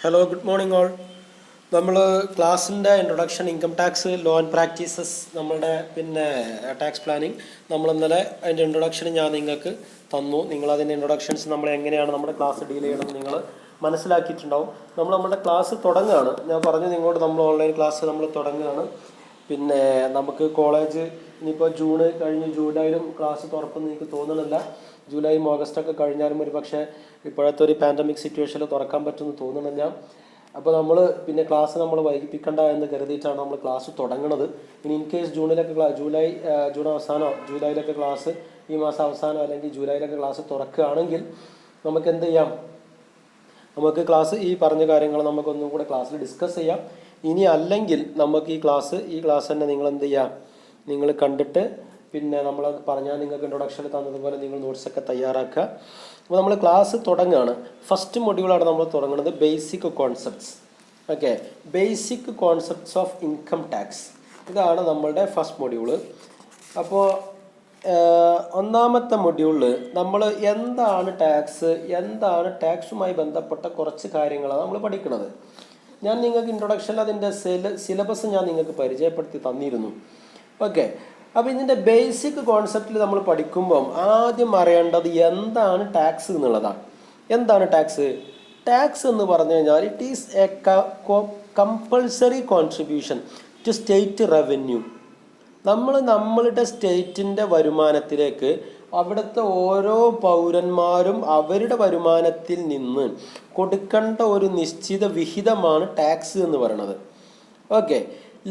Hello, good morning all. നമ്മൾ ക്ലാസ്സിൻ്റെ introduction, income tax, law and practices, നമ്മളുടെ tax planning, നമ്മൾ ഇന്നലെ അതിൻ്റെ ഇൻട്രൊഡക്ഷൻ ഞാൻ നിങ്ങൾക്ക് തന്നു. നിങ്ങളതിൻ്റെ ഇൻട്രൊഡക്ഷൻസ് നമ്മൾ എങ്ങനെയാണ് നമ്മുടെ ക്ലാസ് ഡീൽ ചെയ്യണമെന്ന് നിങ്ങൾ മനസ്സിലാക്കിയിട്ടുണ്ടാവും. നമ്മുടെ ക്ലാസ് തുടങ്ങുകയാണ്. ഞാൻ പറഞ്ഞു നിങ്ങളോട്, നമ്മൾ ഓൺലൈൻ ക്ലാസ് നമ്മൾ തുടങ്ങുകയാണ്. നമുക്ക് കോളേജ് ഇനിയിപ്പോൾ ജൂൺ കഴിഞ്ഞ് ജൂലൈയിലും ക്ലാസ് തുറക്കുമെന്ന് എനിക്ക് തോന്നുന്നില്ല. ജൂലൈയും ഓഗസ്റ്റൊക്കെ കഴിഞ്ഞാലും ഒരു പക്ഷേ ഇപ്പോഴത്തെ ഒരു പാൻഡമിക് സിറ്റുവേഷനിൽ തുറക്കാൻ പറ്റുമെന്ന് തോന്നുന്നില്ല. അപ്പോൾ നമ്മൾ ക്ലാസ് നമ്മൾ വൈകിപ്പിക്കണ്ട എന്ന് കരുതിയിട്ടാണ് നമ്മൾ ക്ലാസ് തുടങ്ങുന്നത്. ഇനി ഇൻ കേസ് ജൂൺ അവസാനമോ ജൂലൈയിലൊക്കെ ക്ലാസ് ഈ മാസം അവസാനം അല്ലെങ്കിൽ ജൂലൈയിലൊക്കെ ക്ലാസ് തുറക്കുകയാണെങ്കിൽ നമുക്ക് എന്ത് ചെയ്യാം, നമുക്ക് ക്ലാസ് ഈ പറഞ്ഞ കാര്യങ്ങൾ നമുക്കൊന്നും കൂടെ ക്ലാസ്സിൽ ഡിസ്കസ് ചെയ്യാം. ഇനി അല്ലെങ്കിൽ നമുക്ക് ഈ ക്ലാസ് തന്നെ നിങ്ങൾ എന്ത് ചെയ്യാം, നിങ്ങൾ കണ്ടിട്ട് നമ്മൾ പറഞ്ഞാൽ നിങ്ങൾക്ക് ഇൻട്രൊഡക്ഷനിൽ തന്നതുപോലെ നിങ്ങൾ നോട്ട്സൊക്കെ തയ്യാറാക്കുക. അപ്പോൾ നമ്മൾ ക്ലാസ് തുടങ്ങുകയാണ്. ഫസ്റ്റ് മൊഡ്യൂളാണ് നമ്മൾ തുടങ്ങുന്നത്, basic concepts. Okay, basic concepts of income tax, ഇതാണ് നമ്മളുടെ ഫസ്റ്റ് മൊഡ്യൂള്. അപ്പോൾ ഒന്നാമത്തെ മൊഡ്യൂളിൽ നമ്മൾ എന്താണ് ടാക്സുമായി ബന്ധപ്പെട്ട കുറച്ച് കാര്യങ്ങളാണ് നമ്മൾ പഠിക്കുന്നത്. ഞാൻ നിങ്ങൾക്ക് ഇൻട്രൊഡക്ഷനിൽ അതിൻ്റെ സിലബസ് ഞാൻ നിങ്ങൾക്ക് പരിചയപ്പെടുത്തി തന്നിരുന്നു. ഓക്കെ, അപ്പോൾ ഇതിൻ്റെ ബേസിക് കോൺസെപ്റ്റിൽ നമ്മൾ പഠിക്കുമ്പം ആദ്യം അറിയേണ്ടത് എന്താണ് ടാക്സ് എന്നുള്ളതാണ്. എന്താണ് ടാക്സ്? ടാക്സ് എന്ന് പറഞ്ഞു കഴിഞ്ഞാൽ it is a compulsory contribution to state revenue. നമ്മളുടെ സ്റ്റേറ്റിൻ്റെ വരുമാനത്തിലേക്ക് അവിടുത്തെ ഓരോ പൗരന്മാരും അവരുടെ വരുമാനത്തിൽ നിന്ന് കൊടുക്കേണ്ട ഒരു നിശ്ചിത വിഹിതമാണ് ടാക്സ് എന്ന് പറയുന്നത്. Okay,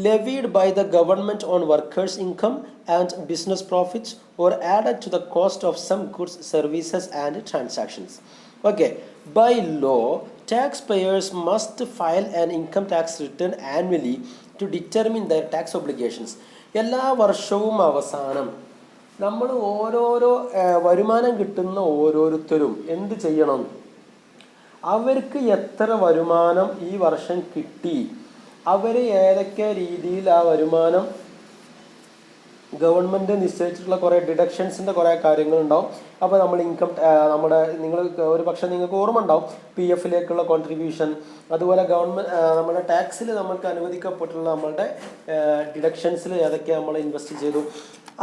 levied by the government on workers' income and business profits or added to the cost of some goods, services and transactions. Okay, by law, taxpayers must file an income tax return annually to determine their tax obligations. എല്ലാ വർഷവും അവസാനം നമ്മൾ ഓരോരോ വരുമാനം കിട്ടുന്ന ഓരോരുത്തരും എന്ത് ചെയ്യണം, അവർക്ക് എത്ര വരുമാനം ഈ വർഷം കിട്ടി, അവർ ഏതൊക്കെ രീതിയിൽ ആ വരുമാനം ഗവൺമെൻറ് നിശ്ചയിച്ചിട്ടുള്ള കുറേ ഡിഡക്ഷൻസിൻ്റെ കുറേ കാര്യങ്ങളുണ്ടാവും. അപ്പോൾ നമ്മൾ നിങ്ങൾ ഒരു പക്ഷേ നിങ്ങൾക്ക് ഓർമ്മ ഉണ്ടാവും, PF കോൺട്രിബ്യൂഷൻ, അതുപോലെ നമ്മുടെ ടാക്സിൽ നമുക്ക് അനുവദിക്കപ്പെട്ടുള്ള നമ്മളുടെ ഡിഡക്ഷൻസിൽ ഏതൊക്കെ നമ്മൾ ഇൻവെസ്റ്റ് ചെയ്തു,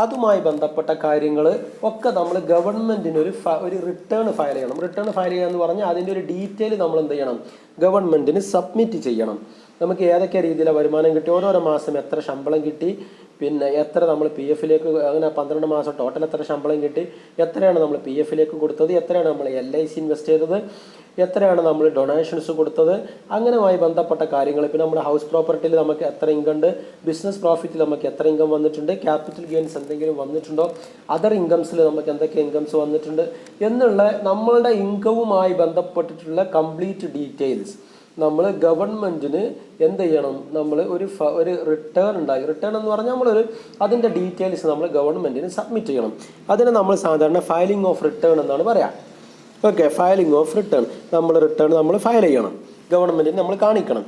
അതുമായി ബന്ധപ്പെട്ട കാര്യങ്ങൾ ഒക്കെ നമ്മൾ ഗവൺമെൻറ്റിന് ഒരു റിട്ടേൺ ഫയൽ ചെയ്യണം. റിട്ടേൺ ഫയൽ ചെയ്യുക എന്ന് പറഞ്ഞാൽ അതിൻ്റെ ഒരു ഡീറ്റെയിൽ നമ്മൾ എന്ത് ചെയ്യണം, ഗവൺമെൻറ്റിന് സബ്മിറ്റ് ചെയ്യണം. നമുക്ക് ഏതൊക്കെ രീതിയിലാണ് വരുമാനം കിട്ടി, ഓരോരോ മാസം എത്ര ശമ്പളം കിട്ടി, എത്ര നമ്മൾ PF അങ്ങനെ 12 മാസം ടോട്ടൽ എത്ര ശമ്പളം കിട്ടി, എത്രയാണ് നമ്മൾ PF കൊടുത്തത്, എത്രയാണ് നമ്മൾ LIC ഇൻവെസ്റ്റ് ചെയ്തത്, എത്രയാണ് നമ്മൾ ഡൊണേഷൻസ് കൊടുത്തത്, അങ്ങനെയുമായി ബന്ധപ്പെട്ട കാര്യങ്ങൾ. പിന്നെ നമ്മുടെ ഹൗസ് പ്രോപ്പർട്ടിയിൽ നമുക്ക് എത്ര ഇൻകം ഉണ്ട്, ബിസിനസ് പ്രോഫിറ്റിൽ നമുക്ക് എത്ര ഇൻകം വന്നിട്ടുണ്ട്, ക്യാപിറ്റൽ ഗെയിൻസ് എന്തെങ്കിലും വന്നിട്ടുണ്ടോ, അതർ ഇൻകംസിൽ നമുക്ക് എന്തൊക്കെ ഇൻകംസ് വന്നിട്ടുണ്ട് എന്നുള്ള നമ്മളുടെ ഇൻകവുമായി ബന്ധപ്പെട്ടിട്ടുള്ള കംപ്ലീറ്റ് ഡീറ്റെയിൽസ് നമ്മൾ ഗവൺമെൻറ്റിന് എന്ത് ചെയ്യണം, നമ്മൾ ഒരു റിട്ടേൺ ഉണ്ടാക്കി. റിട്ടേൺ എന്ന് പറഞ്ഞാൽ അതിൻ്റെ ഡീറ്റെയിൽസ് നമ്മൾ ഗവൺമെൻറ്റിന് സബ്മിറ്റ് ചെയ്യണം. അതിനെ നമ്മൾ സാധാരണ ഫയലിംഗ് ഓഫ് റിട്ടേൺ എന്നാണ് പറയാം. ഓക്കെ, ഫയലിംഗ് ഓഫ് റിട്ടേൺ, നമ്മൾ ഫയൽ ചെയ്യണം, ഗവൺമെൻറ്റിന് നമ്മൾ കാണിക്കണം.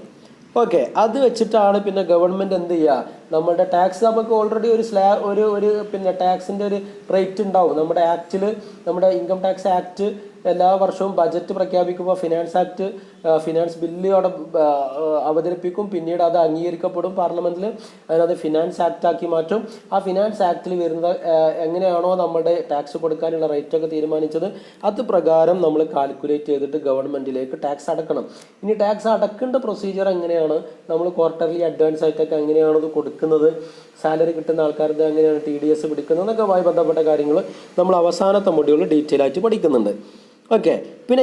ഓക്കെ, അത് വെച്ചിട്ടാണ് ഗവൺമെൻറ് എന്ത് ചെയ്യുക, നമ്മളുടെ ടാക്സ് നമുക്ക് ഓൾറെഡി ഒരു ടാക്സിൻ്റെ ഒരു റേറ്റ് ഉണ്ടാവും. നമ്മുടെ ആക്റ്റിൽ, നമ്മുടെ ഇൻകം ടാക്സ് ആക്ട് എല്ലാ വർഷവും ബജറ്റ് പ്രഖ്യാപിക്കുമ്പോൾ ഫിനാൻസ് ബില്ല് അവിടെ അവതരിപ്പിക്കും. പിന്നീട് അത് അംഗീകരിക്കപ്പെടും പാർലമെൻറ്റിൽ. അതിനത് ഫിനാൻസ് ആക്റ്റാക്കി മാറ്റും. ആ ഫിനാൻസ് ആക്റ്റിൽ വരുന്നത് എങ്ങനെയാണോ നമ്മുടെ ടാക്സ് കൊടുക്കാനുള്ള റേറ്റൊക്കെ തീരുമാനിച്ചത്, അത് പ്രകാരം നമ്മൾ കാൽക്കുലേറ്റ് ചെയ്തിട്ട് ഗവൺമെൻറ്റിലേക്ക് ടാക്സ് അടക്കണം. ഇനി ടാക്സ് അടക്കേണ്ട പ്രൊസീജിയർ എങ്ങനെയാണ്, നമ്മൾ ക്വാർട്ടർലി അഡ്വാൻസ് ആയിട്ടൊക്കെ എങ്ങനെയാണ് ഇത് കൊടുക്കുന്നത്, സാലറി കിട്ടുന്ന ആൾക്കാരുടെ എങ്ങനെയാണ് TDS പിടിക്കുന്നത് എന്നൊക്കെ ബന്ധപ്പെട്ട കാര്യങ്ങൾ നമ്മൾ അവസാനത്തെ മൊഡ്യൂളിൽ ഡീറ്റെയിൽ ആയിട്ട് പഠിക്കുന്നുണ്ട്. Okay,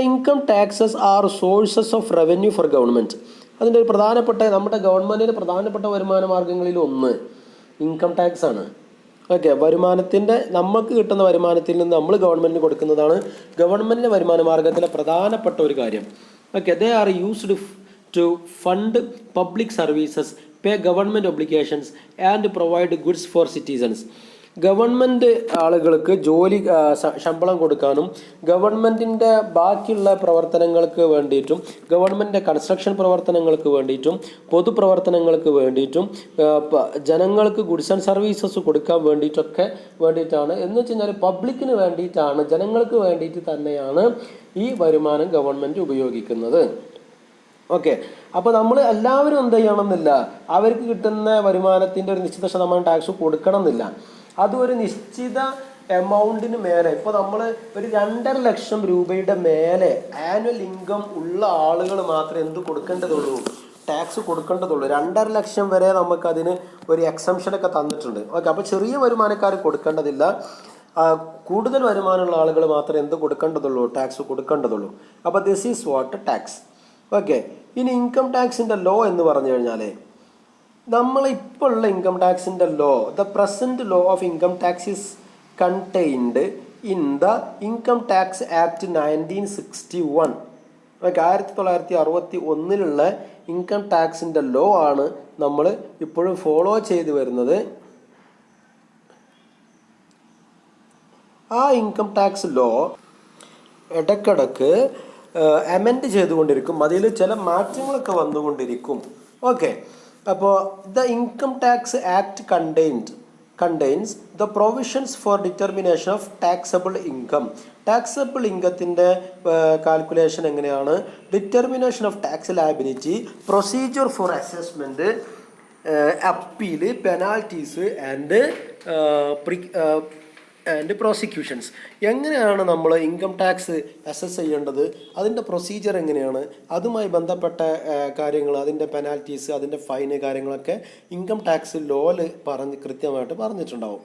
income taxes R sources of revenue for government. അതിൻ്റെ ഒരു നമ്മുടെ ഗവൺമെൻറ്റിന് പ്രധാനപ്പെട്ട വരുമാന മാർഗ്ഗങ്ങളിൽ ഒന്ന് ഇൻകം ടാക്സ് ആണ്. ഓക്കെ, നമുക്ക് കിട്ടുന്ന വരുമാനത്തിൽ നിന്ന് നമ്മൾ ഗവൺമെൻറ്റിന് കൊടുക്കുന്നതാണ് ഗവൺമെൻറ്റിൻ്റെ വരുമാന മാർഗ്ഗത്തിലെ പ്രധാനപ്പെട്ട ഒരു കാര്യം. Okay, they are used to fund public services, pay government obligations and provide goods for citizens. Government ആളുകൾക്ക് ശമ്പളം കൊടുക്കാനും ഗവൺമെൻറ്റിൻ്റെ ബാക്കിയുള്ള പ്രവർത്തനങ്ങൾക്ക് വേണ്ടിയിട്ടും, ഗവൺമെൻറ് കൺസ്ട്രക്ഷൻ പ്രവർത്തനങ്ങൾക്ക് വേണ്ടിയിട്ടും, പൊതുപ്രവർത്തനങ്ങൾക്ക് വേണ്ടിയിട്ടും, ജനങ്ങൾക്ക് ഗുഡ്സ് ആൻഡ് സർവീസസ് കൊടുക്കാൻ വേണ്ടിയിട്ടാണ്. എന്ന് വെച്ച് കഴിഞ്ഞാൽ പബ്ലിക്കിന് വേണ്ടിയിട്ടാണ്, ജനങ്ങൾക്ക് വേണ്ടിയിട്ട് തന്നെയാണ് ഈ വരുമാനം ഗവൺമെൻറ് ഉപയോഗിക്കുന്നത്. ഓക്കെ. അപ്പോൾ നമ്മൾ എല്ലാവരും എന്ത് ചെയ്യണമെന്നില്ല, അവർക്ക് കിട്ടുന്ന വരുമാനത്തിൻ്റെ ഒരു നിശ്ചിത ശതമാനം ടാക്സ് കൊടുക്കണം എന്നില്ല. അതും ഒരു നിശ്ചിത എമൗണ്ടിന് മേലെ, ഇപ്പോൾ നമ്മൾ ഒരു 2.5 ലക്ഷം രൂപയുടെ മേലെ ആനുവൽ ഇൻകം ഉള്ള ആളുകൾ മാത്രമേ എന്ത് കൊടുക്കേണ്ടതുള്ളൂ, ടാക്സ് കൊടുക്കേണ്ടതുള്ളൂ. 2.5 ലക്ഷം വരെ നമുക്കതിന് ഒരു എക്സംഷനൊക്കെ തന്നിട്ടുണ്ട്. ഓക്കെ. അപ്പോൾ ചെറിയ വരുമാനക്കാർ കൊടുക്കേണ്ടതില്ല. കൂടുതൽ വരുമാനമുള്ള ആളുകൾ മാത്രമേ എന്ത് കൊടുക്കേണ്ടതുള്ളൂ, ടാക്സ് കൊടുക്കേണ്ടതുള്ളൂ. അപ്പോൾ this is what tax. Okay. ഇനി ഇൻകം ടാക്സിൻ്റെ ലോ എന്ന് പറഞ്ഞു കഴിഞ്ഞാൽ, നമ്മളിപ്പോൾ ഉള്ള ഇൻകം ടാക്സിൻ്റെ law, the present law of income tax is contained in the income tax act 1961. Okay. 1961 income ടാക്സിൻ്റെ ലോ ആണ് നമ്മൾ ഇപ്പോഴും ഫോളോ ചെയ്ത് വരുന്നത്. ആ ഇൻകം ടാക്സ് ലോ ഇടയ്ക്കിടയ്ക്ക് അമെൻഡ് ചെയ്തുകൊണ്ടിരിക്കും, അതിൽ ചില മാറ്റങ്ങളൊക്കെ വന്നുകൊണ്ടിരിക്കും. ഓക്കെ. അപ്പോൾ the income tax act contains the provisions for determination of taxable income. Taxable ഇൻകത്തിൻ്റെ calculation എങ്ങനെയാണ്, determination of tax liability, procedure for assessment, appeal, penalties and prosecutions. എങ്ങനെയാണ് നമ്മൾ ഇൻകം ടാക്സ് അസസ് ചെയ്യേണ്ടത്, അതിൻ്റെ പ്രൊസീജിയർ എങ്ങനെയാണ്, അതുമായി ബന്ധപ്പെട്ട കാര്യങ്ങൾ, അതിൻ്റെ പെനാൽറ്റീസ്, അതിൻ്റെ ഫൈന് കാര്യങ്ങളൊക്കെ ഇൻകം ടാക്സ് ലോയിൽ കൃത്യമായിട്ട് പറഞ്ഞിട്ടുണ്ടാവും.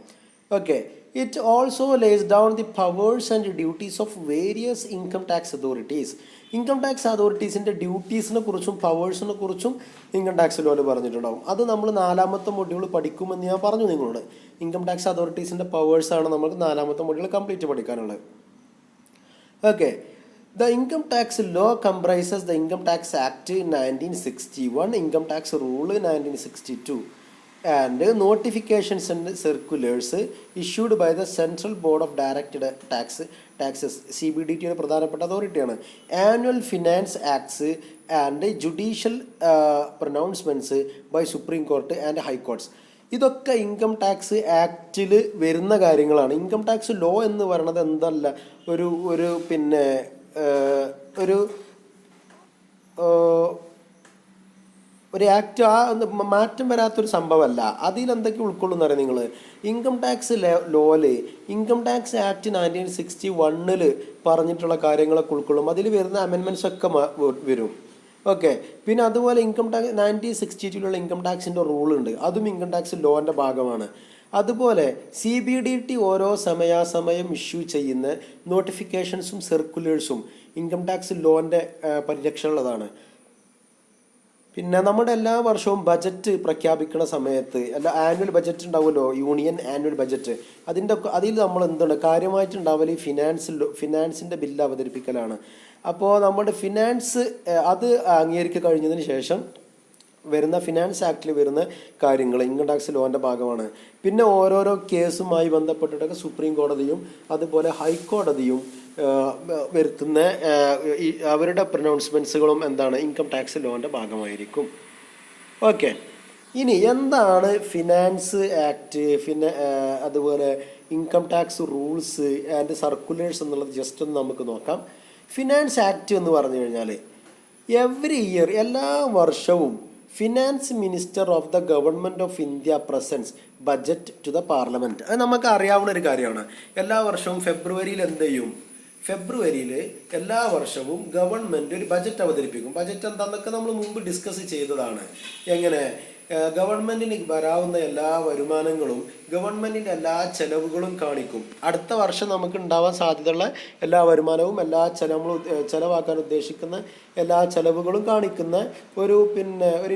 Okay. It also lays down the powers and duties of various income tax authorities. Income tax അതോറിറ്റീസിൻ്റെ ഡ്യൂട്ടീസിനെ കുറിച്ചും പവേഴ്സിനെ കുറിച്ചും ഇൻകം ടാക്സ് ലോയിൽ പറഞ്ഞിട്ടുണ്ടാവും. അത് നമ്മൾ 4ാമത്തെ മൊഡ്യൂൾ പഠിക്കുമെന്ന് ഞാൻ പറഞ്ഞു നിങ്ങളോട്. ഇൻകം ടാക്സ് അതോറിറ്റീസിൻ്റെ പവേഴ്സാണ് നമുക്ക് 4ാമത്തെ മൊഡ്യൂൾ കംപ്ലീറ്റ് പഠിക്കാനുള്ളത്. Okay. The income tax law comprises the Income Tax Act 1961, Income Tax Rule 1962, and notifications and circulars issued by the Central Board of Direct Taxes. CBDT ഒരു പ്രധാനപ്പെട്ട അതോറിറ്റിയാണ്. Annual finance acts and judicial pronouncements by supreme court and high courts. ഇതൊക്കെ income tax ആക്റ്റിൽ വരുന്ന കാര്യങ്ങളാണ്. Income tax law എന്ന് പറയുന്നത് എന്തല്ല, ഒരു പിന്നെ ഒരു ആക്ട്, മാറ്റം വരാത്തൊരു സംഭവമല്ല. അതിലെന്തൊക്കെ ഉൾക്കൊള്ളുന്ന അറിയാം നിങ്ങൾ. ഇൻകം ടാക്സ് ലോയില് ഇൻകം ടാക്സ് ആക്ട് 1961 പറഞ്ഞിട്ടുള്ള കാര്യങ്ങളൊക്കെ ഉൾക്കൊള്ളും. അതിൽ വരുന്ന അമെൻമെൻറ്റ്സ് ഒക്കെ വരും. ഓക്കെ. പിന്നെ അതുപോലെ ഇൻകം ടാക്സ് 1962 ഇൻകം ടാക്സിൻ്റെ റൂളുണ്ട്, അതും ഇൻകം ടാക്സ് ലോൻ്റെ ഭാഗമാണ്. അതുപോലെ CBDT ഓരോ സമയാസമയം ഇഷ്യൂ ചെയ്യുന്ന നോട്ടിഫിക്കേഷൻസും സർക്കുലേഴ്സും ഇൻകം ടാക്സ് ലോൻ്റെ പരിരക്ഷയുള്ളതാണ്. പിന്നെ നമ്മുടെ എല്ലാ വർഷവും ബജറ്റ് പ്രഖ്യാപിക്കുന്ന സമയത്ത് ആനുവൽ ബജറ്റ് ഉണ്ടാവുമല്ലോ, യൂണിയൻ ആനുവൽ ബജറ്റ്, അതിൽ നമ്മൾ എന്താണ് കാര്യമായിട്ടുണ്ടാവല് ഫിനാൻസിൻ്റെ ബില്ല് അവതരിപ്പിക്കലാണ്. അപ്പോൾ നമ്മുടെ ഫിനാൻസ് അത് അംഗീകരിക്കുക കഴിഞ്ഞതിന് ശേഷം വരുന്ന ഫിനാൻസ് ആക്ടിൽ വരുന്ന കാര്യങ്ങൾ ഇൻകം ടാക്സ് ലോൻ്റെ ഭാഗമാണ്. പിന്നെ ഓരോരോ കേസുമായി ബന്ധപ്പെട്ടിട്ടൊക്കെ സുപ്രീം കോടതിയും അതുപോലെ ഹൈക്കോടതിയും വരുത്തുന്ന അവരുടെ പ്രൊനൗൺസ്മെൻറ്റ്സുകളും എന്താണ്, ഇൻകം ടാക്സ് ലോൻ്റെ ഭാഗമായിരിക്കും. ഓക്കെ. ഇനി എന്താണ് ഫിനാൻസ് ആക്ട്, അതുപോലെ income tax rules and circulars എന്നുള്ളത് ജസ്റ്റ് ഒന്ന് നമുക്ക് നോക്കാം. ഫിനാൻസ് ആക്ട് എന്ന് പറഞ്ഞു കഴിഞ്ഞാൽ എവറി ഇയർ, എല്ലാ വർഷവും finance minister of the government of India presents budget to the parliament. അത് നമുക്ക് അറിയാവുന്ന ഒരു കാര്യമാണ്. എല്ലാ വർഷവും ഫെബ്രുവരിയിൽ എന്ത് ചെയ്യും, ഫെബ്രുവരിയിൽ എല്ലാ വർഷവും ഗവൺമെൻറ് ഒരു ബജറ്റ് അവതരിപ്പിക്കും. ബജറ്റ് എന്താണെന്നൊക്കെ നമ്മൾ മുമ്പ് ഡിസ്കസ് ചെയ്തതാണ്. എങ്ങനെ ഗവൺമെൻറ്റിന് വരാവുന്ന എല്ലാ വരുമാനങ്ങളും ഗവൺമെൻറ്റിൻ്റെ എല്ലാ ചെലവുകളും കാണിക്കും. അടുത്ത വർഷം നമുക്ക് ഉണ്ടാവാൻ സാധ്യതയുള്ള എല്ലാ വരുമാനവും നമ്മൾ ചെലവാക്കാൻ ഉദ്ദേശിക്കുന്ന എല്ലാ ചെലവുകളും കാണിക്കുന്ന ഒരു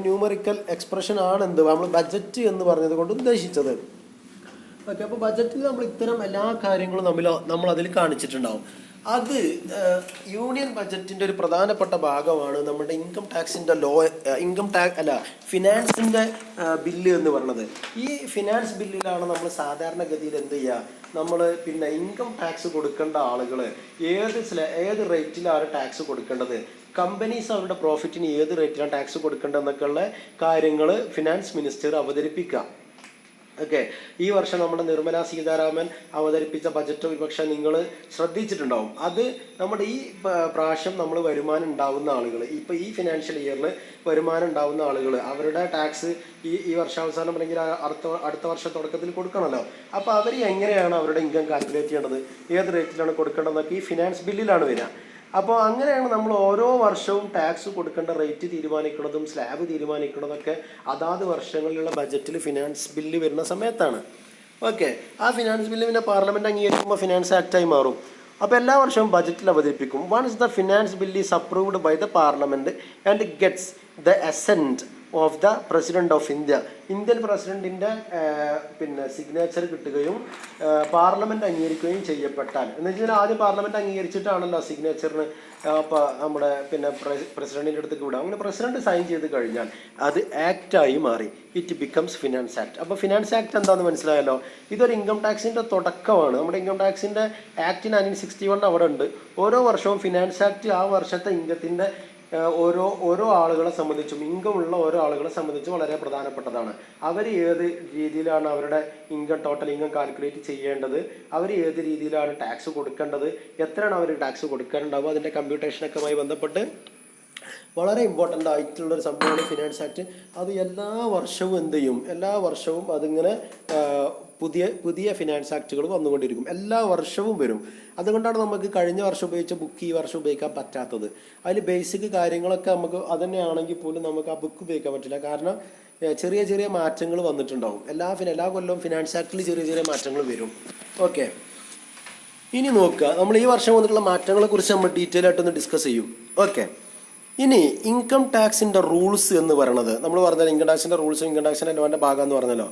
ന്യൂമറിക്കൽ എക്സ്പ്രഷൻ ആണ് നമ്മൾ ബജറ്റ് എന്ന് പറഞ്ഞത് കൊണ്ട് ഉദ്ദേശിച്ചത്. ഓക്കെ. അപ്പോൾ ബജറ്റിൽ നമ്മൾ ഇത്തരം എല്ലാ കാര്യങ്ങളും നമ്മൾ അതിൽ കാണിച്ചിട്ടുണ്ടാവും. അത് യൂണിയൻ ബജറ്റിൻ്റെ ഒരു പ്രധാനപ്പെട്ട ഭാഗമാണ് നമ്മുടെ ഇൻകം ടാക്സിൻ്റെ ഫിനാൻസിൻ്റെ ബില്ല് എന്ന് പറയുന്നത്. ഈ ഫിനാൻസ് ബില്ലിലാണ് നമ്മൾ സാധാരണഗതിയിൽ എന്ത് ചെയ്യുക, നമ്മൾ ഇൻകം ടാക്സ് കൊടുക്കേണ്ട ആളുകൾ ഏത് റേറ്റിലാണ് ടാക്സ് കൊടുക്കേണ്ടത്, കമ്പനീസ് അവരുടെ പ്രോഫിറ്റിന് ഏത് റേറ്റിലാണ് ടാക്സ് കൊടുക്കേണ്ടതെന്നൊക്കെയുള്ള കാര്യങ്ങൾ ഫിനാൻസ് മിനിസ്റ്റർ അവതരിപ്പിക്കുക. ഓക്കെ, ഈ വർഷം നമ്മുടെ നിർമ്മല സീതാരാമൻ അവതരിപ്പിച്ച ബജറ്റ് ഒരുപക്ഷെ നിങ്ങൾ ശ്രദ്ധിച്ചിട്ടുണ്ടാവും. അത് നമ്മുടെ ഈ പ്രാവശ്യം നമ്മൾ വരുമാനം ഉണ്ടാവുന്ന ആളുകൾ, ഇപ്പോൾ ഈ ഫിനാൻഷ്യൽ ഇയറിൽ വരുമാനം ഉണ്ടാവുന്ന ആളുകൾ അവരുടെ ടാക്സ് ഈ വർഷാവസാനം അല്ലെങ്കിൽ അടുത്ത വർഷം തുടക്കത്തിൽ കൊടുക്കണമല്ലോ. അപ്പോൾ അവർ എങ്ങനെയാണ് അവരുടെ ഇൻകം കാൽക്കുലേറ്റ് ചെയ്യേണ്ടത്, ഏത് റേറ്റിലാണ് കൊടുക്കേണ്ടതെന്നൊക്കെ ഈ ഫിനാൻസ് ബില്ലിലാണ് വരിക. അപ്പോൾ അങ്ങനെയാണ് നമ്മൾ ഓരോ വർഷവും ടാക്സ് കൊടുക്കേണ്ട റേറ്റ് തീരുമാനിക്കുന്നതും സ്ലാബ് തീരുമാനിക്കുന്നതൊക്കെ അതാത് വർഷങ്ങളിലുള്ള ബജറ്റിൽ ഫിനാൻസ് ബില്ല് വരുന്ന സമയത്താണ്. ഓക്കെ, ആ ഫിനാൻസ് ബില്ല് പിന്നെ പാർലമെൻറ്റ് അംഗീകരിക്കുമ്പോൾ ഫിനാൻസ് ആക്റ്റായി മാറും. അപ്പോൾ എല്ലാ വർഷവും ബജറ്റിൽ അവതരിപ്പിക്കും. Once the finance bill is approved by the parliament and gets the assent of the president of India, Indian പ്രസിഡന്റിൻ്റെ സിഗ്നേച്ചർ കിട്ടുകയും പാർലമെൻറ്റ് അംഗീകരിക്കുകയും ചെയ്യപ്പെട്ടാൽ, എന്ന് വെച്ചാൽ ആദ്യം പാർലമെൻറ്റ് അംഗീകരിച്ചിട്ടാണല്ലോ സിഗ്നേച്ചറിന് നമ്മുടെ പ്രസിഡന്റിൻ്റെ അടുത്തേക്ക് വിടുക. അങ്ങനെ പ്രസിഡന്റ് സൈൻ ചെയ്ത് കഴിഞ്ഞാൽ അത് ആക്റ്റായി മാറി. It becomes finance act. അപ്പോൾ ഫിനാൻസ് ആക്ട് എന്താണെന്ന് മനസ്സിലായല്ലോ. ഇതൊരു ഇൻകം ടാക്സിൻ്റെ തുടക്കമാണ്. നമ്മുടെ ഇൻകം ടാക്സിൻ്റെ ആക്ട് 1961 അവിടെ ഉണ്ട്. ഓരോ വർഷവും ഫിനാൻസ് ആക്ട് ആ വർഷത്തെ ഇൻകത്തിൻ്റെ ഓരോ ആളുകളെ സംബന്ധിച്ചും, ഇൻകം ഉള്ള ഓരോ ആളുകളെ സംബന്ധിച്ചും വളരെ പ്രധാനപ്പെട്ടതാണ്. അവർ ഏത് രീതിയിലാണ് അവരുടെ ടോട്ടൽ ഇൻകം കാൽക്കുലേറ്റ് ചെയ്യേണ്ടത്, അവർ ഏത് രീതിയിലാണ് ടാക്സ് കൊടുക്കേണ്ടത്, എത്രയാണ് അവർ ടാക്സ് കൊടുക്കാനുണ്ടാവുക, അതിൻ്റെ കമ്പ്യൂട്ടേഷനൊക്കെയുമായി ബന്ധപ്പെട്ട് വളരെ ഇമ്പോർട്ടൻ്റ് ആയിട്ടുള്ളൊരു സംഭവമാണ് ഫിനാൻസ് ആക്ട്. അത് എല്ലാ വർഷവും എന്ത് ചെയ്യും, എല്ലാ വർഷവും അതിങ്ങനെ പുതിയ ഫിനാൻസ് ആക്ടുകൾ വന്നുകൊണ്ടിരിക്കും. എല്ലാ വർഷവും വരും. അതുകൊണ്ടാണ് നമുക്ക് കഴിഞ്ഞ വർഷം ഉപയോഗിച്ച ബുക്ക് ഈ വർഷം ഉപയോഗിക്കാൻ പറ്റാത്തത്. അതിൽ ബേസിക് കാര്യങ്ങളൊക്കെ നമുക്ക് അതുതന്നെയാണെങ്കിൽ പോലും നമുക്ക് ആ ബുക്ക് ഉപയോഗിക്കാൻ പറ്റില്ല. കാരണം ചെറിയ ചെറിയ മാറ്റങ്ങൾ വന്നിട്ടുണ്ടാവും. എല്ലാ കൊല്ലവും ഫിനാൻസ് ആക്ടിൽ ചെറിയ ചെറിയ മാറ്റങ്ങൾ വരും. ഓക്കെ, ഇനി നോക്കുക, നമ്മൾ ഈ വർഷം വന്നിട്ടുള്ള മാറ്റങ്ങളെ കുറിച്ച് നമ്മൾ ഡീറ്റെയിൽ ആയിട്ടൊന്ന് ഡിസ്കസ് ചെയ്യും. ഓക്കെ, ഇനി ഇൻകം ടാക്സിൻ്റെ റൂൾസ് എന്ന് പറയുന്നത് നമ്മൾ പറഞ്ഞല്ലോ, ഇൻകം ടാക്സിൻ്റെ റൂൾസും ഇൻകം ടാക്സിൻ്റെ ലോൻ്റെ ഭാഗം എന്ന് പറഞ്ഞല്ലോ.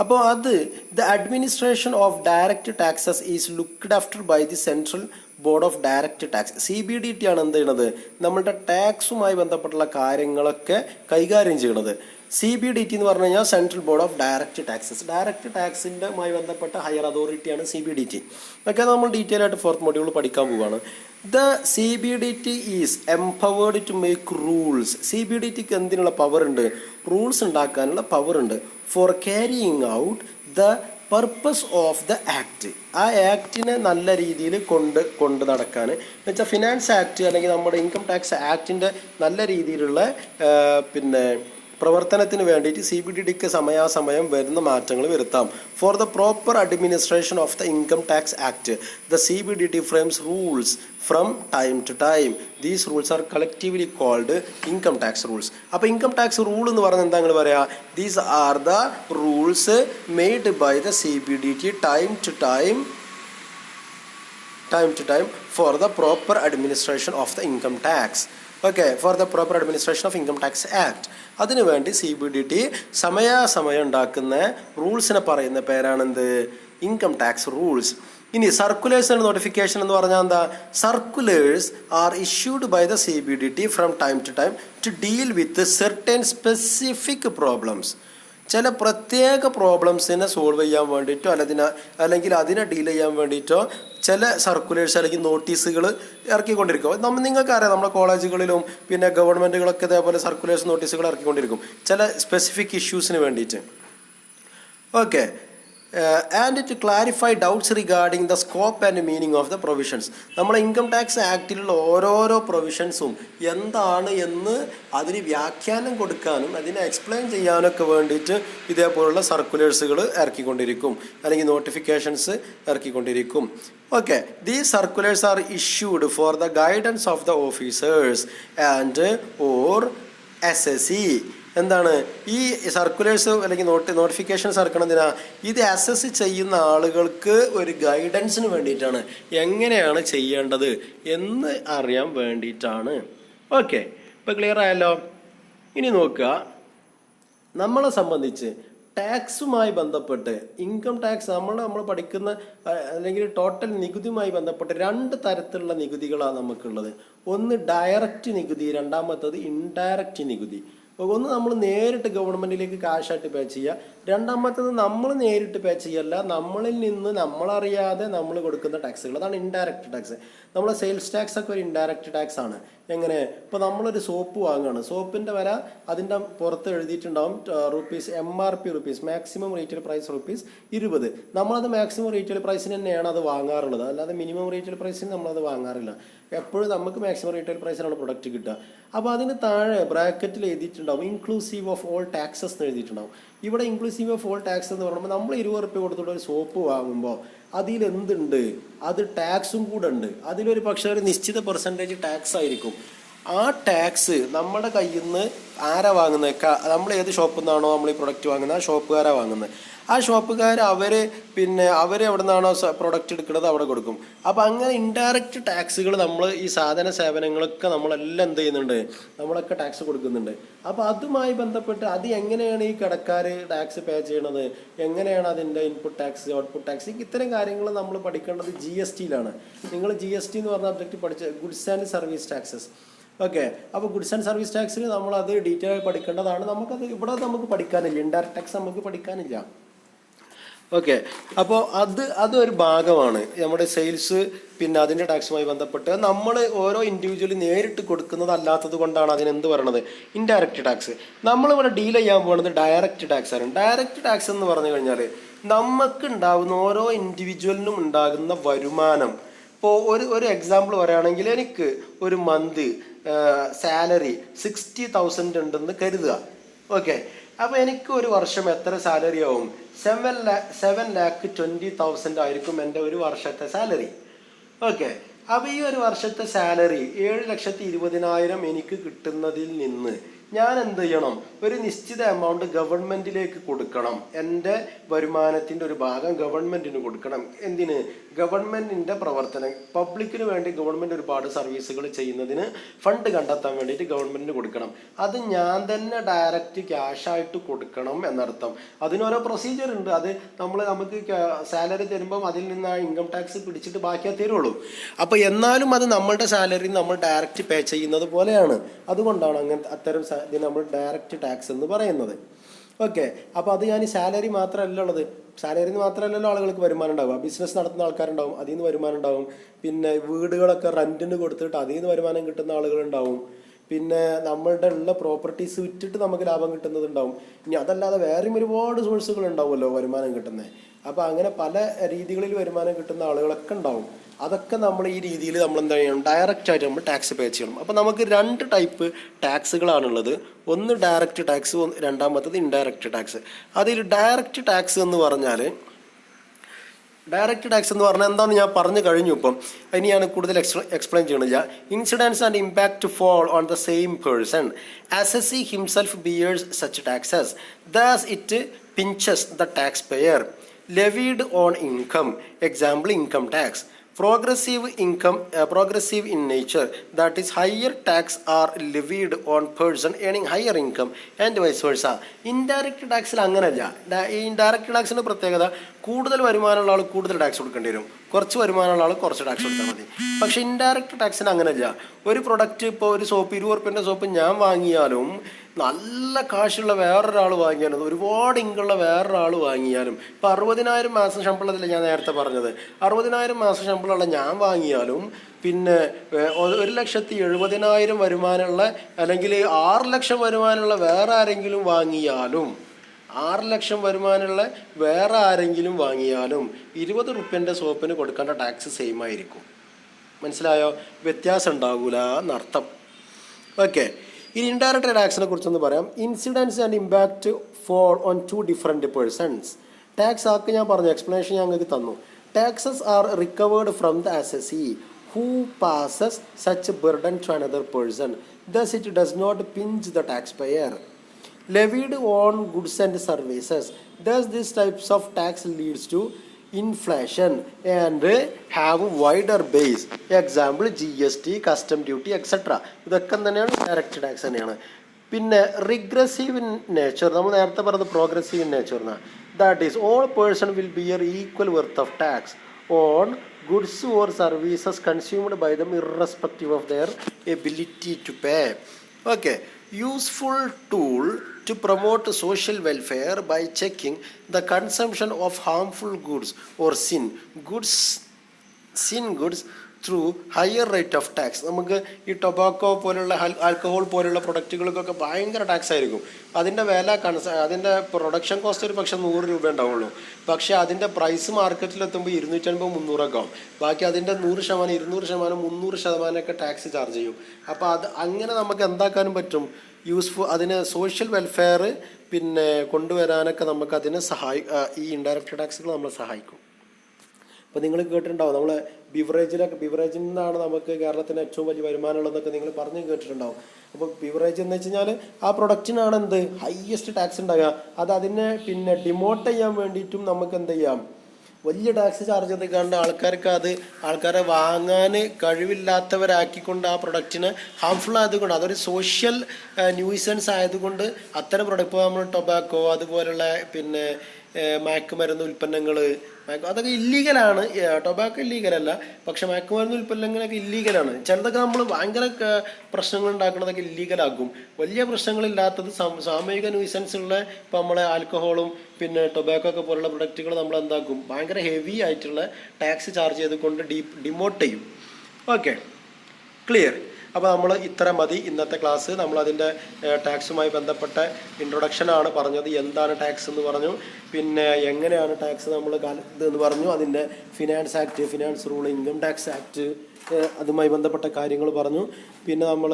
അപ്പോൾ അത് the administration of direct taxes is looked after by the central board of direct tax. CBDT ആണ് എന്ത് ചെയ്യണത്, നമ്മളുടെ ടാക്സുമായി ബന്ധപ്പെട്ടുള്ള കാര്യങ്ങളൊക്കെ കൈകാര്യം ചെയ്യണത്. CBDT എന്ന് പറഞ്ഞു കഴിഞ്ഞാൽ central board of direct taxes. Direct ടാക്സിൻ്റെമായി ബന്ധപ്പെട്ട ഹയർ അതോറിറ്റിയാണ് CBDT. ഒക്കെ നമ്മൾ ഡീറ്റെയിൽ ആയിട്ട് 4th മൊഡ്യൂൾ പഠിക്കാൻ പോവുകയാണ്. The CBDT is empowered to make rules. CBDTക്ക് എന്തിനുള്ള പവർ ഉണ്ട്, റൂൾസ് ഉണ്ടാക്കാനുള്ള പവർ ഉണ്ട്. For carrying out the purpose of the act. ആ ആക്ടിനെ നല്ല രീതിയിൽ കൊണ്ട് നടക്കാൻ, എന്നുവെച്ചാൽ ഫിനാൻസ് ആക്ട് അല്ലെങ്കിൽ നമ്മുടെ ഇൻകം ടാക്സ് ആക്ടിൻ്റെ നല്ല രീതിയിലുള്ള പ്രവർത്തനത്തിന് വേണ്ടിയിട്ട് CBDTക്ക് സമയാസമയം വരുന്ന മാറ്റങ്ങൾ വരുത്താം. For the proper administration of the income tax act the CBDT frames rules from time to time. These rules are collectively called income tax rules. അപ്പോൾ ഇൻകം ടാക്സ് റൂൾ എന്ന് പറഞ്ഞാൽ എന്താ നിങ്ങൾ പറയുക, these are the rules made by the CBDT time to time for the proper administration of the income tax. Okay, for the proper administration of income tax act. അതിനുവേണ്ടി CBDT സമയാസമയം ഉണ്ടാക്കുന്ന റൂൾസിനെ പറയുന്ന പേരാണെന്ത്, ഇൻകം ടാക്സ് റൂൾസ്. ഇനി circulars and notification എന്ന് പറഞ്ഞാൽ എന്താ, circulars are issued by the CBDT from time to time to deal with certain specific problems. ചില പ്രത്യേക പ്രോബ്ലംസിനെ സോൾവ് ചെയ്യാൻ വേണ്ടിയിട്ടോ അല്ലെങ്കിൽ അതിനെ ഡീൽ ചെയ്യാൻ വേണ്ടിയിട്ടോ ചില സർക്കുലേഴ്സ് അല്ലെങ്കിൽ നോട്ടീസുകൾ ഇറക്കിക്കൊണ്ടിരിക്കും. നിങ്ങൾക്കറിയാം, നമ്മുടെ കോളേജുകളിലും പിന്നെ ഗവൺമെൻറ്റുകളൊക്കെ ഇതേപോലെ സർക്കുലേഴ്സ് നോട്ടീസുകൾ ഇറക്കിക്കൊണ്ടിരിക്കും ചില സ്പെസിഫിക് ഇഷ്യൂസിന് വേണ്ടിയിട്ട്. Okay, and to clarify doubts regarding the scope and meaning of the provisions. നമ്മളെ ഇൻകം ടാക്സ് ആക്ടിലുള്ള ഓരോരോ പ്രൊവിഷൻസും എന്താണ് എന്ന് അതിന് വ്യാഖ്യാനം കൊടുക്കാനും അതിനെ എക്സ്പ്ലെയിൻ ചെയ്യാനൊക്കെ വേണ്ടിയിട്ട് ഇതേപോലുള്ള സർക്കുലേഴ്സുകൾ ഇറക്കിക്കൊണ്ടിരിക്കും അല്ലെങ്കിൽ നോട്ടിഫിക്കേഷൻസ് ഇറക്കിക്കൊണ്ടിരിക്കും. Okay, these circulars are issued for the guidance of the officers and or SSE. എന്താണ് ഈ സർക്കുലേഴ്സ് അല്ലെങ്കിൽ നോട്ടിഫിക്കേഷൻസ് ഇറക്കണതിനാ, ഇത് അസസ് ചെയ്യുന്ന ആളുകൾക്ക് ഒരു ഗൈഡൻസിന് വേണ്ടിയിട്ടാണ്, എങ്ങനെയാണ് ചെയ്യേണ്ടത് എന്ന് അറിയാൻ വേണ്ടിയിട്ടാണ്. ഓക്കെ, ഇപ്പോൾ ക്ലിയർ ആയല്ലോ. ഇനി നോക്കുക, നമ്മളെ സംബന്ധിച്ച് ടാക്സുമായി ബന്ധപ്പെട്ട് ഇൻകം ടാക്സ് നമ്മൾ പഠിക്കുന്ന അല്ലെങ്കിൽ ടോട്ടൽ നികുതിയുമായി ബന്ധപ്പെട്ട് 2 തരത്തിലുള്ള നികുതികളാണ് നമുക്കുള്ളത്. ഒന്ന് ഡയറക്റ്റ് നികുതി, രണ്ടാമത്തത് ഇൻഡയറക്റ്റ് നികുതി. ഒന്ന് നമ്മൾ നേരിട്ട് ഗവൺമെൻറ്റിലേക്ക് കാശായിട്ട് പേ ചെയ്യുക, രണ്ടാമത്തത് നമ്മൾ നേരിട്ട് പേ ചെയ്യല്ല, നമ്മളിൽ നിന്ന് നമ്മളറിയാതെ നമ്മൾ കൊടുക്കുന്ന ടാക്സുകൾ, അതാണ് ഇൻഡയറക്റ്റ് ടാക്സ്. നമ്മൾ സെയിൽസ് ടാക്സ് ഒക്കെ ഒരു ഇൻഡയറക്റ്റ് ടാക്സ് ആണ്. എങ്ങനെ? ഇപ്പോൾ നമ്മളൊരു സോപ്പ് വാങ്ങുകയാണ്, സോപ്പിൻ്റെ വില അതിൻ്റെ പുറത്ത് എഴുതിയിട്ടുണ്ടാവും rupees MRP rupees, maximum retail price rupees 20. നമ്മളത് മാക്സിമം റീറ്റെയിൽ പ്രൈസിന് തന്നെയാണ് അത് വാങ്ങാറുള്ളത്, അല്ലാതെ മിനിമം റീറ്റെയിൽ പ്രൈസിന് നമ്മളത് വാങ്ങാറില്ല. എപ്പോഴും നമുക്ക് മാക്സിമം റീറ്റെയിൽ പ്രൈസിനാണ് പ്രൊഡക്റ്റ് കിട്ടുക. അപ്പോൾ അതിന് താഴെ ബ്രാക്കറ്റിൽ എഴുതിയിട്ടുണ്ടാവും ഇൻക്ലൂസീവ് ഓഫ് ഓൾ ടാക്സസ് എന്ന് എഴുതിയിട്ടുണ്ടാവും. ഇവിടെ ഇൻക്ലൂസീവ് ഓഫ് ഓൾ ടാക്സ് എന്ന് പറയുമ്പോൾ നമ്മൾ 20 റുപ്യ കൊടുത്തിട്ട് ഒരു സോപ്പ് വാങ്ങുമ്പോൾ അതിലെന്തുണ്ട്? അത് ടാക്സും കൂടെ ഉണ്ട്. അതിലൊരു പക്ഷേ ഒരു നിശ്ചിത പെർസെൻറ്റേജ് ടാക്സ് ആയിരിക്കും. ആ ടാക്സ് നമ്മുടെ കയ്യിൽ നിന്ന് ആരാ വാങ്ങുന്നത്? നമ്മൾ ഏത് ഷോപ്പിൽ നിന്നാണോ നമ്മൾ ഈ പ്രൊഡക്റ്റ് വാങ്ങുന്നത് ആ ഷോപ്പുകാരാണ് വാങ്ങുന്നത്. ആ ഷോപ്പുകാർ അവർ എവിടെ നിന്നാണോ പ്രൊഡക്റ്റ് എടുക്കുന്നത് അവിടെ കൊടുക്കും. അപ്പോൾ അങ്ങനെ ഇൻഡയറക്റ്റ് ടാക്സുകൾ നമ്മൾ ഈ സാധന സേവനങ്ങളൊക്കെ നമ്മളെല്ലാം എന്ത് ചെയ്യുന്നുണ്ട്? നമ്മളൊക്കെ ടാക്സ് കൊടുക്കുന്നുണ്ട്. അപ്പോൾ അതുമായി ബന്ധപ്പെട്ട് അത് എങ്ങനെയാണ് ഈ കടക്കാർ ടാക്സ് പേ ചെയ്യണത്, എങ്ങനെയാണ് അതിൻ്റെ ഇൻപുട്ട് ടാക്സ്, ഔട്ട്പുട്ട് ടാക്സ്, ഇത്തരം കാര്യങ്ങൾ നമ്മൾ പഠിക്കേണ്ടത് GSTയിലാണ്. നിങ്ങൾ GST എന്ന് പറഞ്ഞ സബ്ജക്റ്റ് പഠിച്ച goods and service taxes. Okay, അപ്പോൾ ഗുഡ്സ് ആൻഡ് സർവീസ് ടാക്സിൽ നമ്മളത് ഡീറ്റെയിൽ ആയി പഠിക്കേണ്ടതാണ്. നമുക്കത് ഇവിടെ നമുക്ക് പഠിക്കാനില്ല, ഇൻഡയറക്റ്റ് ടാക്സ് നമുക്ക് പഠിക്കാനില്ല. ഓക്കെ, അപ്പോൾ അതൊരു ഭാഗമാണ് നമ്മുടെ സെയിൽസ്. പിന്നെ അതിൻ്റെ ടാക്സുമായി ബന്ധപ്പെട്ട് നമ്മൾ ഓരോ ഇൻഡിവിജ്വലി നേരിട്ട് കൊടുക്കുന്നത് അല്ലാത്തത് കൊണ്ടാണ് അതിനെന്ത് പറയണത്? Indirect tax. നമ്മളിവിടെ ഡീൽ ചെയ്യാൻ പോകുന്നത് ഡയറക്റ്റ് ടാക്സ് ആണ്. ഡയറക്റ്റ് ടാക്സ് എന്ന് പറഞ്ഞു കഴിഞ്ഞാൽ നമുക്ക് ഉണ്ടാകുന്ന ഓരോ ഇൻഡിവിജ്വലിനും ഉണ്ടാകുന്ന വരുമാനം. ഇപ്പോൾ ഒരു എക്സാമ്പിൾ പറയുകയാണെങ്കിൽ എനിക്ക് ഒരു മന്ത് സാലറി 60,000 ഉണ്ടെന്ന് കരുതുക. ഓക്കെ, അപ്പോൾ എനിക്ക് ഒരു വർഷം എത്ര സാലറി ആവും? 7,20,000 ആയിരിക്കും എൻ്റെ ഒരു വർഷത്തെ സാലറി. ഓക്കെ, അപ്പോൾ ഈ ഒരു വർഷത്തെ സാലറി 7,20,000 എനിക്ക് കിട്ടുന്നതിൽ നിന്ന് ഞാൻ എന്ത് ചെയ്യണം? ഒരു നിശ്ചിത എമൗണ്ട് ഗവൺമെൻറ്റിലേക്ക് കൊടുക്കണം. എൻ്റെ വരുമാനത്തിൻ്റെ ഒരു ഭാഗം ഗവൺമെൻറ്റിന് കൊടുക്കണം. എന്തിന്? ഗവൺമെൻറ്റിൻ്റെ പ്രവർത്തനം, പബ്ലിക്കിന് വേണ്ടി ഗവൺമെൻറ് ഒരുപാട് സർവീസുകൾ ചെയ്യുന്നതിന് ഫണ്ട് കണ്ടെത്താൻ വേണ്ടിയിട്ട് ഗവൺമെൻറ്റിന് കൊടുക്കണം. അത് ഞാൻ തന്നെ ഡയറക്റ്റ് ക്യാഷായിട്ട് കൊടുക്കണം എന്നർത്ഥം. അതിനോരോ പ്രൊസീജിയർ ഉണ്ട്. അത് നമുക്ക് സാലറി തരുമ്പം അതിൽ നിന്ന് ആ ഇൻകം ടാക്സ് പിടിച്ചിട്ട് ബാക്കിയേ തരുള്ളൂ. അപ്പോൾ എന്നാലും അത് നമ്മളുടെ സാലറി നമ്മൾ ഡയറക്റ്റ് പേ ചെയ്യുന്നത് പോലെയാണ്. അതുകൊണ്ടാണ് അത്തരം ഇതിന് നമ്മൾ ഡയറക്റ്റ് ടാക്സ് എന്ന് പറയുന്നത്. ഓക്കെ, അപ്പോൾ അത് ഞാൻ സാലറി മാത്രമല്ല ഉള്ളത്. സാലറിയിൽ നിന്ന് മാത്രമല്ലല്ലോ ആളുകൾക്ക് വരുമാനം ഉണ്ടാവുക. ബിസിനസ് നടത്തുന്ന ആൾക്കാരുണ്ടാവും, അതിൽ നിന്ന് വരുമാനം ഉണ്ടാവും. പിന്നെ വീടുകളൊക്കെ റെൻറ്റിന് കൊടുത്തിട്ട് അതിൽ നിന്ന് വരുമാനം കിട്ടുന്ന ആളുകളുണ്ടാവും. പിന്നെ നമ്മളുടെ ഉള്ള പ്രോപ്പർട്ടീസ് വിറ്റിട്ട് നമുക്ക് ലാഭം കിട്ടുന്നതുണ്ടാവും. ഇനി അതല്ലാതെ വേറെയും ഒരുപാട് സോഴ്സുകൾ ഉണ്ടാവുമല്ലോ വരുമാനം കിട്ടുന്നത്. അപ്പോൾ അങ്ങനെ പല രീതികളിൽ വരുമാനം കിട്ടുന്ന ആളുകളൊക്കെ ഉണ്ടാവും. അതൊക്കെ നമ്മൾ ഈ രീതിയിൽ നമ്മൾ എന്താ ചെയ്യണം? ഡയറക്റ്റ് ആയിട്ട് നമ്മൾ ടാക്സ് പേ ചെയ്യണം. അപ്പോൾ നമുക്ക് 2 ടൈപ്പ് ടാക്സുകളാണുള്ളത്. ഒന്ന് ഡയറക്റ്റ് ടാക്സ്, രണ്ടാമത്തത് ഇൻഡയറക്റ്റ് ടാക്സ്. അതിൽ ഡയറക്റ്റ് ടാക്സ് എന്ന് പറഞ്ഞാൽ എന്താണെന്ന് ഞാൻ പറഞ്ഞു കഴിഞ്ഞു. ഇപ്പം ഇനിയാണ് കൂടുതൽ എക്സ്പ്ലെയിൻ ചെയ്യണില്ല. Incidence and impact fall on the same person. Assessee himself bears such taxes, thus it pinches the tax payer. Levied on income, example income tax. Progressive in nature, that is higher tax are levied on person earning higher income and vice versa. Indirect ടാക്സിൽ അങ്ങനെയല്ല. ഈ indirect ടാക്സിൻ്റെ പ്രത്യേകത കൂടുതൽ വരുമാനമുള്ള ആൾ കൂടുതൽ tax കൊടുക്കേണ്ടി വരും, കുറച്ച് വരുമാനമുള്ള ആൾ കുറച്ച് ടാക്സ് കൊടുത്താൽ മതി. പക്ഷേ ഇൻഡയറക്റ്റ് ടാക്സിന് അങ്ങനെയല്ല. ഒരു പ്രൊഡക്റ്റ്, ഇപ്പോൾ ഒരു സോപ്പ് 20 റുപ്യൻ്റെ സോപ്പ് ഞാൻ വാങ്ങിയാലും നല്ല കാശുള്ള വേറൊരാൾ വാങ്ങിയാലും ഒരുപാട് ഇൻകമുള്ള വേറൊരാൾ വാങ്ങിയാലും, ഇപ്പോൾ 60,000 മാസം ശമ്പളത്തില്ല ഞാൻ നേരത്തെ പറഞ്ഞത്, 60,000 മാസം ശമ്പളമുള്ള ഞാൻ വാങ്ങിയാലും, പിന്നെ 1,70,70,000 വരുമാനമുള്ള അല്ലെങ്കിൽ 6 ലക്ഷം വരുമാനമുള്ള വേറെ ആരെങ്കിലും വാങ്ങിയാലും, 6 ലക്ഷം വരുമാനമുള്ള വേറെ ആരെങ്കിലും വാങ്ങിയാലും 20 റുപ്യൻ്റെ സോപ്പിന് കൊടുക്കേണ്ട ടാക്സ് സെയിം ആയിരിക്കും. മനസ്സിലായോ? വ്യത്യാസം ഉണ്ടാകൂല എന്നർത്ഥം. ഓക്കെ, ഇനി ഇൻഡയറക്റ്റ് ടാക്സിനെ കുറിച്ചൊന്ന് പറയാം. Incidence and impact fall on 2 different persons. Tax act ഞാൻ പറഞ്ഞു, എക്സ്പ്ലനേഷൻ ഞങ്ങൾക്ക് തന്നു. Taxes are recovered from the assessee who passes such burden to another person, thus it does not pinch the tax payer. Levied on goods and services, thus these types of tax leads to inflation and have wider base. Example GST, custom duty, etc. ഇതൊക്കെ തന്നെയാണ് direct tax തന്നെയാണ്. പിന്നെ regressive in nature, നമ്മൾ നേരത്തെ പറഞ്ഞത് progressive in nature എന്നാണ്. That is all person will bear equal worth of tax on goods or services consumed by them irrespective of their ability to pay. Okay, useful tool to promote social welfare by checking the consumption of harmful goods or sin goods through higher rate of tax. നമുക്ക് ഈ tobacco പോലുള്ള alcohol പോലുള്ള പ്രൊഡക്റ്റുകൾക്കൊക്കെ ഭയങ്കര tax ആയിരിക്കും. അതിൻ്റെ വില അതിൻ്റെ production cost ഒരു പക്ഷേ 100 രൂപ ഉണ്ടാവുള്ളൂ. പക്ഷേ അതിൻ്റെ പ്രൈസ് മാർക്കറ്റിലെത്തുമ്പോൾ 250-300 ആവും. ബാക്കി അതിൻ്റെ 100%, 200%, 300% ടാക്സ് ചാർജ് ചെയ്യും. അപ്പോൾ അങ്ങനെ നമുക്ക് എന്താക്കാനും പറ്റും, അതിന് സോഷ്യൽ വെൽഫെയർ കൊണ്ടുവരാനൊക്കെ നമുക്ക് അതിനെ ഈ ഇൻഡയറക്റ്റ് ടാക്സുകൾ നമ്മളെ സഹായിക്കും. അപ്പോൾ നിങ്ങൾ കേട്ടിട്ടുണ്ടാവും, നമ്മൾ ബിവറേജിൽ നിന്നാണ് നമുക്ക് കേരളത്തിന് ഏറ്റവും വലിയ വരുമാനമുള്ളതെന്നൊക്കെ നിങ്ങൾ പറഞ്ഞ് കേട്ടിട്ടുണ്ടാവും. അപ്പോൾ ബിവറേജ് എന്ന് വെച്ച് കഴിഞ്ഞാൽ ആ പ്രൊഡക്റ്റിനാണ് ഹയസ്റ്റ് ടാക്സ് ഉണ്ടാകുക. അതിനെ ഡിമോട്ട് ചെയ്യാൻ വേണ്ടിയിട്ടും നമുക്ക് എന്ത് ചെയ്യാം, വലിയ ടാക്സ് ചാർജ് ചെയ്തുകൊണ്ട് ആൾക്കാരെ വാങ്ങാൻ കഴിവില്ലാത്തവരാക്കിക്കൊണ്ട് ആ പ്രൊഡക്റ്റിന് ഹാംഫുൾ ആയതുകൊണ്ട്, അതൊരു സോഷ്യൽ ന്യൂസൻസ് ആയതുകൊണ്ട് അത്തരം പ്രൊഡക്റ്റ്, ഇപ്പോൾ നമ്മൾ ടൊബാക്കോ അതുപോലുള്ള മയക്കുമരുന്ന് ഉൽപ്പന്നങ്ങൾ, അതൊക്കെ ഇല്ലീഗലാണ്. ടൊബാക്കോ ഇല്ലീഗലല്ല, പക്ഷെ മയക്കുമരുന്ന് ഉൽപ്പന്നങ്ങളൊക്കെ ഇല്ലീഗലാണ്. ചിലതൊക്കെ നമ്മൾ ഭയങ്കര പ്രശ്നങ്ങൾ ഉണ്ടാക്കുന്നതൊക്കെ ഇല്ലീഗലാക്കും. വലിയ പ്രശ്നങ്ങളില്ലാത്തത് സാമൂഹിക ന്യൂസൻസ് ഉള്ള ഇപ്പോൾ നമ്മളെ ആൽക്കഹോളും ടൊബാക്കോ ഒക്കെ പോലുള്ള പ്രൊഡക്റ്റുകൾ നമ്മൾ എന്താക്കും, ഭയങ്കര ഹെവി ആയിട്ടുള്ള ടാക്സ് ചാർജ് ചെയ്തുകൊണ്ട് ഡിമോട്ട് ചെയ്യും. Okay, clear. അപ്പോൾ നമ്മൾ ഇത്ര മതി ഇന്നത്തെ ക്ലാസ്. നമ്മളതിൻ്റെ ടാക്സുമായി ബന്ധപ്പെട്ട ഇൻട്രൊഡക്ഷനാണ് പറഞ്ഞത്. എന്താണ് ടാക്സ് എന്ന് പറഞ്ഞു, എങ്ങനെയാണ് ടാക്സ് നമ്മൾ ഇതെന്ന് പറഞ്ഞു, അതിൻ്റെ finance act, finance rule, income tax act, അതുമായി ബന്ധപ്പെട്ട കാര്യങ്ങൾ പറഞ്ഞു. നമ്മൾ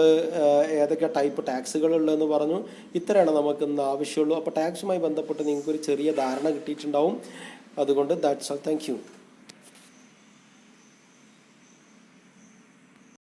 ഏതൊക്കെ ടൈപ്പ് ടാക്സുകളുള്ളതെന്ന് പറഞ്ഞു. ഇത്രയാണ് നമുക്ക് ഇന്ന് ആവശ്യമുള്ളൂ. അപ്പോൾ ടാക്സുമായി ബന്ധപ്പെട്ട് നിങ്ങൾക്കൊരു ചെറിയ ധാരണ കിട്ടിയിട്ടുണ്ടാവും. അതുകൊണ്ട് ദാറ്റ്സ് ഓൾ. Thank you.